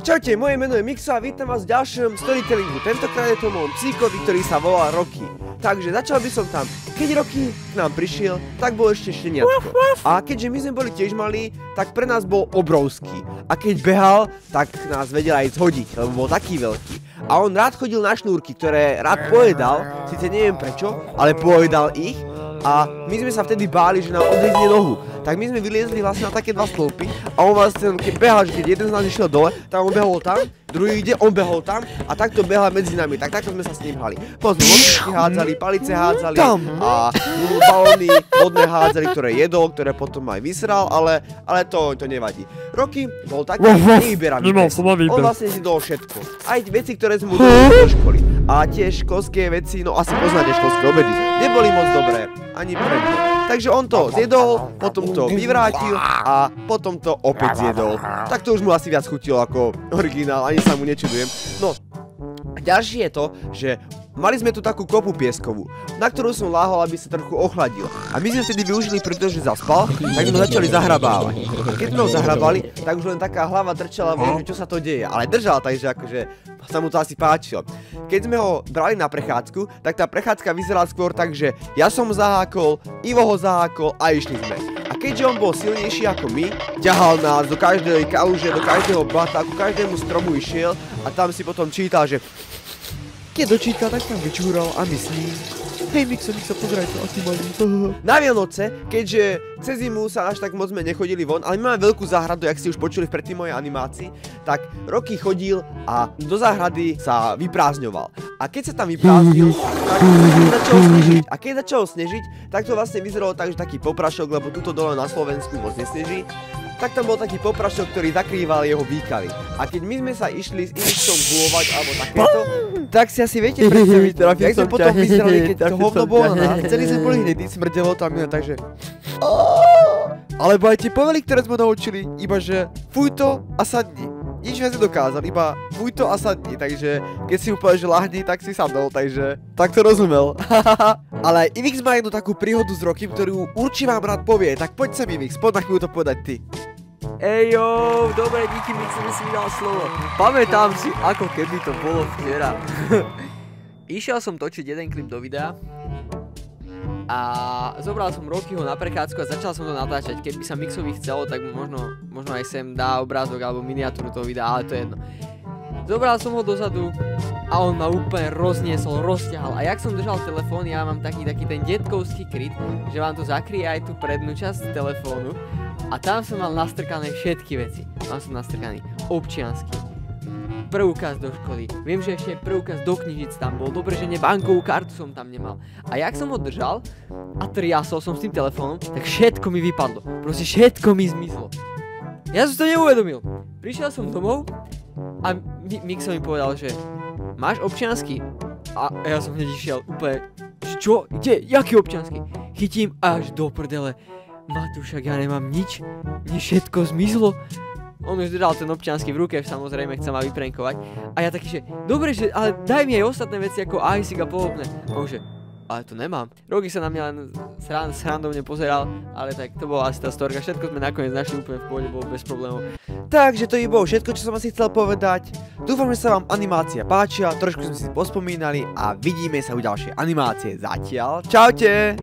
Čaute, moje meno je Mixo a vítam vás v ďalšom storytellingu. Tentokrát je to môj psíkovi, ktorý sa volá Rocky. Takže začal by som tam. Keď Rocky k nám prišiel, tak bol ešte šteniatko. A keďže my sme boli tiež malí, tak pre nás bol obrovský. A keď behal, tak nás vedel aj zhodiť, lebo bol taký veľký. A on rád chodil na šnúrky, ktoré rád pojedal, síce neviem prečo, ale pojedal ich. A my sme sa vtedy báli, že nám odliezne nohu. Tak my sme vyliezli vlastne na také dva stĺpy a on vlastne, keď behal, že keď jeden z nás išiel dole, tak on behol tam, druhý ide, on behol tam a takto behal medzi nami. Tak takto sme sa s ním hali. Potom sme loptičky hádzali, palice hádzali a balóny vodné hádzali, ktoré jedol, ktoré potom aj vysral, ale to nevadí. Rocky bol taký nevyberavý pes. On vlastne si dol všetko. Aj veci, ktoré sme mu dali do školy. A tie školské veci, no asi poznáte školské obedy, neboli moc dobré, ani pre mňa. Takže on to zjedol, potom to vyvrátil a potom to opäť zjedol. Tak to už mu asi viac chutilo ako originál, ani sa mu nečudujem. No, ďalšie je to, že mali sme tu takú kopu pieskovú, na ktorú som láhol, aby sa trochu ochladil. A my sme vtedy využili, pretože zaspal, tak sme začali zahrabávať. Keď sme ho zahrabali, tak už len taká hlava trčala, že čo sa to deje. Ale držal, takže akože sa mu to asi páčilo. Keď sme ho brali na prechádzku, tak tá prechádzka vyzerala skôr tak, že ja som zahákol, Ivo ho zahákol a išli sme. A keďže on bol silnejší ako my, ťahal nás do každej kaluže, do každého blata, ku každému stromu išiel a tam si potom čítal, že keď dočítal, tak tam vyčúral a myslí. Hej Mixo, pozerajte, aký malý. Na Vianoce, keďže cez zimu sa až tak moc sme nechodili von, ale my máme veľkú záhradu, jak ste už počuli v predtým mojej animácii, tak Rocky chodil a do záhrady sa vyprázdňoval. A keď sa tam vyprázdnil, tak začalo snežiť. A keď začalo snežiť, tak to vlastne vyzeralo tak, že taký poprašok, lebo tuto dole na Slovensku moc nesneží. Tak tam bol taký poprašok, ktorý zakrýval jeho výkavy. A keď my sme sa išli s Inixom gulovať alebo takéto, tak si asi viete predstaviť, jak sme potom vyzerali, keď to hovno bolo na nás. Celý sme boli hnedí, smrdelo tam iné, takže... Alebo aj tie povely, ktoré sme naučili, iba že fuj to a sadni. Nič viac nedokázal, iba fuj to a sadni, takže keď si mu povedal, že lahni, tak si sadol, takže tak to rozumel. Ale aj Ivix má jednu takú príhodu s Rockym, ktorú určite vám rád povie, tak poď sem Ivix, poď na chvíľu to povedať ty. Ejo, dobre, díky Mixo, že si mi dal slovo. Pamätám si, ako keby to bolo včera. Išiel som točiť jeden klip do videa a zobral som Rockyho na prechádzku a začal som to natáčať. Keby sa Mixovi chcelo, tak možno aj sem dá obrázok alebo miniatúru toho videa, ale to je jedno. Zobral som ho dozadu a on ma úplne rozniesol, rozťahal. A jak som držal telefón, ja mám taký ten detkovský kryt, že vám to zakryje aj tú prednú časť telefónu. A tam som mal nastrkané všetky veci. Mám som nastrkaný občiansky, preukaz do školy, viem, že ešte preukaz do knižnic tam bol, dobre, že bankovú kartu som tam nemal. A jak som ho držal a triasol som s tým telefónom, tak všetko mi vypadlo. Proste všetko mi zmizlo. Ja som to neuvedomil. Prišiel som domov a Mixo mi povedal, že máš občiansky? A ja som hneď išiel úplne, čo? Kde? Jaký občiansky? Chytím až do prdele. Matúšak, ja nemám nič, mne všetko zmizlo. On už držal ten občiansky v ruke, samozrejme chcel ma vyprenkovať. A ja taký, že dobre, že ale daj mi aj ostatné veci ako ISIC a podobné. A on že, ale to nemám. Rocky sa na mňa len srandovne pozeral, ale tak to bola asi tá storka. Všetko sme nakoniec našli úplne v pohode, bolo bez problémov. Takže to je bolo všetko, čo som asi chcel povedať. Dúfam, že sa vám animácia páčila, trošku sme si pospomínali a vidíme sa u ďalšej animácie. Zatiaľ, čaute!